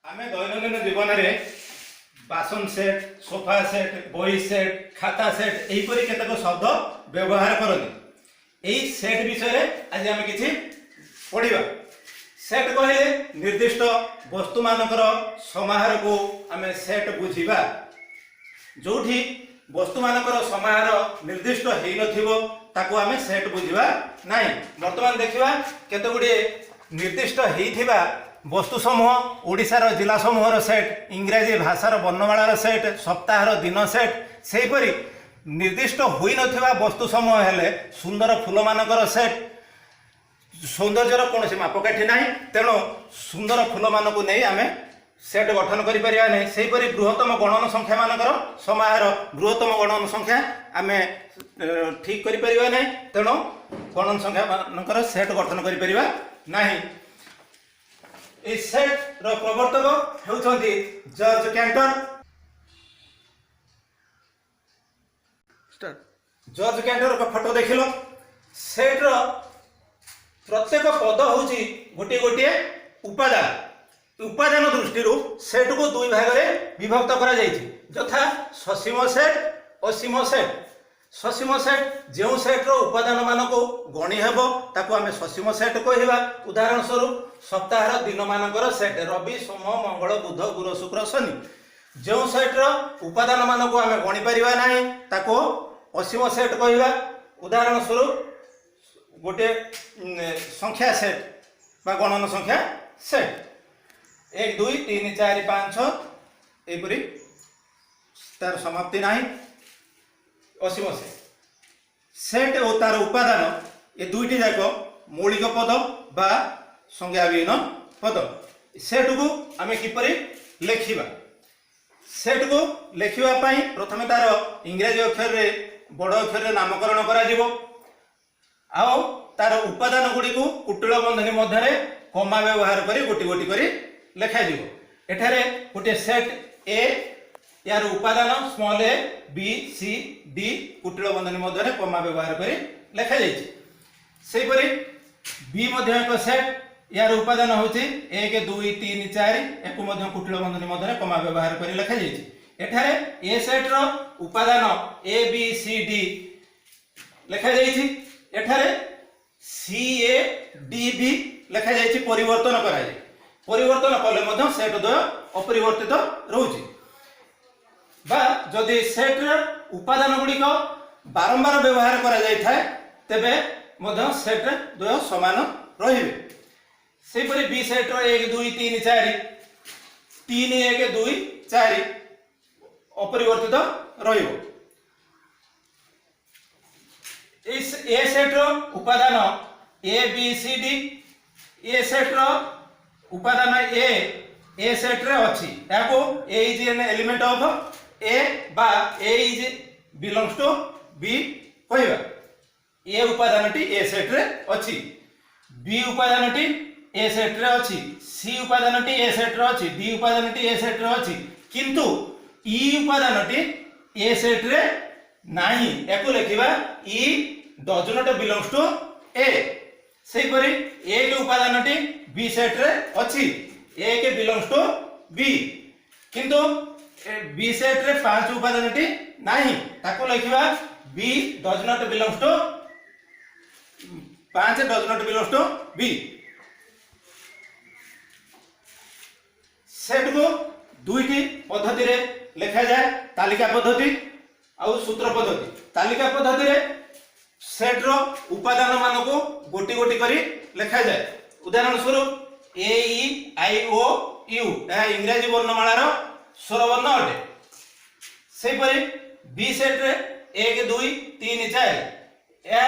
आमे दैनंदिन जीवन में बासन सेट, सोफा सेट, बही सेट, खाता सेट यहीपरि केतक शब्द व्यवहार करते। यही सेट विषय आज आम कि पढ़ा। सेट कहले निर्दिष्ट वस्तु मानकर समाहार को आम सेट बुझा। जो वस्तु मानकर समाहार निर्दिष्ट हो नाकू आम सेट बुझा ना। बर्तमान देखा केते गुड़े निर्दिष्ट होइथिबा वस्तु समूह ओडिशार जिला समूहर सेट, इंग्राजी भाषार वर्णमालार सेट, सप्ताहर दिन सेट, सेहीपरि निर्दिष्ट होई नथिबा वस्तु समूह हेले सुंदर फूल मानकर सेट। सौंदर्यर कौन मापकाठी ना, तेणु सुंदर फूल मानक नहीं आम सेट गठन कर सेहीपरि बृहत्तम गणन संख्या मानकर समाहार, बृहत्तम गणन संख्या आम ठीक कर तेणु गणन संख्या मानकर सेट गठन कर। इस सेट रो प्रवर्तक होउछन्ति जॉर्ज कैंटर। जॉर्ज कैंटर का फोटो देखिलो। सेट रो प्रत्येक पद होउछि गोटे गोटे उपादान। उपादान दृष्टि सेट को दुई भाग में विभक्त करा जायछि, यथा ससीम सेट, असीम सेट। ससीम सेट जो सेट रो उपादान मान को गणी हेबो ताकू आमे ससीम सेट कहवा। उदाहरण स्वरूप सप्ताहर दिन मानकर सेट रवि, सोम, मंगल, बुध, गुरु, शुक्र, शनि। जो सेट रो उपादान मान को आमे गणी परिबा नाही ताकू असीम सेट कहवा। उदाहरण स्वरूप गोटे संख्या सेट बा गणन संख्या सेट 1 2 3 4 5 6 एपरी तार समाप्ति नाही। असीम सेट और तार उपादान ये दुईटी जाक मौलिक पद बा संज्ञाविहीन पद। सेट को आम किपरि लेखिबा। सेट को लेखिबा पई प्रथमे तार इंग्राजी अक्षर रे बड़ अक्षर रे नामकरण करा जिवो। आउ तार उपादान गुडी को कुटिल बंधनी मध्य कमा व्यवहार करी गोटी गोटी करी लेखा जिवो। एठारे गोटे सेट ए यार उपादान स्मॉल ए, बी, सी, डी कुटिल बंधनी मध्य कमा व्यवहार करी लेखा जाइछि। सेहीपरि बी मध्य एक सेट यार उपादान होछि 1 2 3 4 एको मध्य कुटिल बंधनी मध्य कमा व्यवहार करी लेखा जाइछि। एठारे ए सेट रो उपादान ए बी सी डी लेखा जाइछि। एठारे सी ए डी भी लेखा जाइछि। परिवर्तन करा जाय, परिवर्तन कले मध्य सेट द्वय अपरिवर्तित रहउछि। बा जदि सेट उपादान गुड़िक बारंबार व्यवहार करा जाय थाए तेबे मध्य सेट द्वय समान रहिबे। सेहीपरि बी सेट 1 2 3 4 3 1 2 4 अपरिवर्तित रहिबो। इस ए सेट रो उपादान A B C D, A set रो उपादान ए सेट रे अछि। याको A is an element of A बा A is belongs to B कहवा। ए उपादानटी ए सेट रे अछि, बी उपादानटी ए सेट रे अछि, सी उपादानटी ए सेट रे अछि, डी उपादानटी ए सेट रे अछि, किंतु ई उपादानटी ए सेट रे नाही। एको लेखिबा E does not belongs to A. सेहीपरि ए के उपादानटी बी सेट रे अछि, ए के बिलोंग्स टू बी, किंतु बी सेट रे 5 उपादानटी नाही ताको लिखिबा B does not belongs to 5 does not belongs to B. Set को दुईटी पद्धति रे लिखा जाए, तालिका पद्धति और सूत्र पद्धति। तालिका पद्धति रे सेट रो उपादान मान को गोटी गोटी करी लिखा जाए। उदाहरण स्वरूप ए ई आई ओ यू इंग्राजी वर्णमालार स्वर वर्ण अटे। सेहीपरि बी सेट रे 1 2 3 4 ए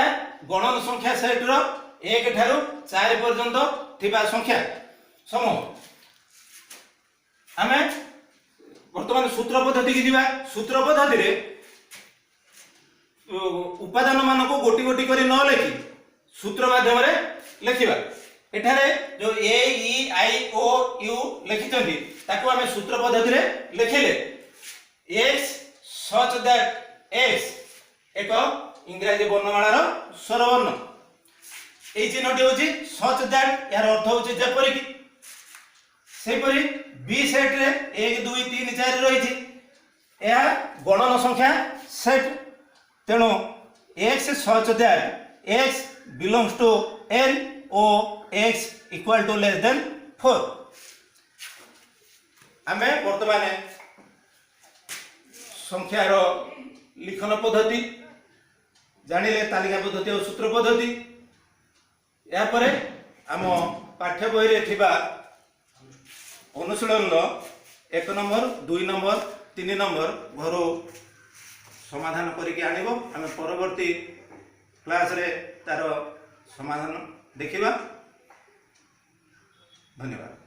गणन संख्या सेट रो 1 ठारू 4 पर्यंत थिबा संख्या समूह। आमे वर्तमान सूत्र पद्धति की दिबा। सूत्र पद्धति रे उपादान मान को गोटी गोटी करी न लेखि सूत्र माध्यम रे लेखिबा। एठारे जो ए ई आई ओ यू लिखिचंदी ताको आमे सूत्र पद्धति रे लेखिले x such that x एक इंग्राजी वर्णमालार स्वर वर्ण। एई चिन्हटी होची such that यार अर्थ होची जेपरि कि सेपरी बी सेट रे 1 2 3 4 रही यह गणन संख्या सेट तेणु x such that x belongs to n ओ x equal to less than 4 आमे वर्तमान संख्यार लिखन पद्धति जानिले तालिका पद्धति और सूत्र पद्धति या परे आम पाठ्य बही रे थिबा अनुशीलन 1 नंबर 2 नंबर 3 नंबर घरो समाधान करके आनिबो आमे परवर्ती क्लास रे तार समाधान देखिबा। धन्यवाद।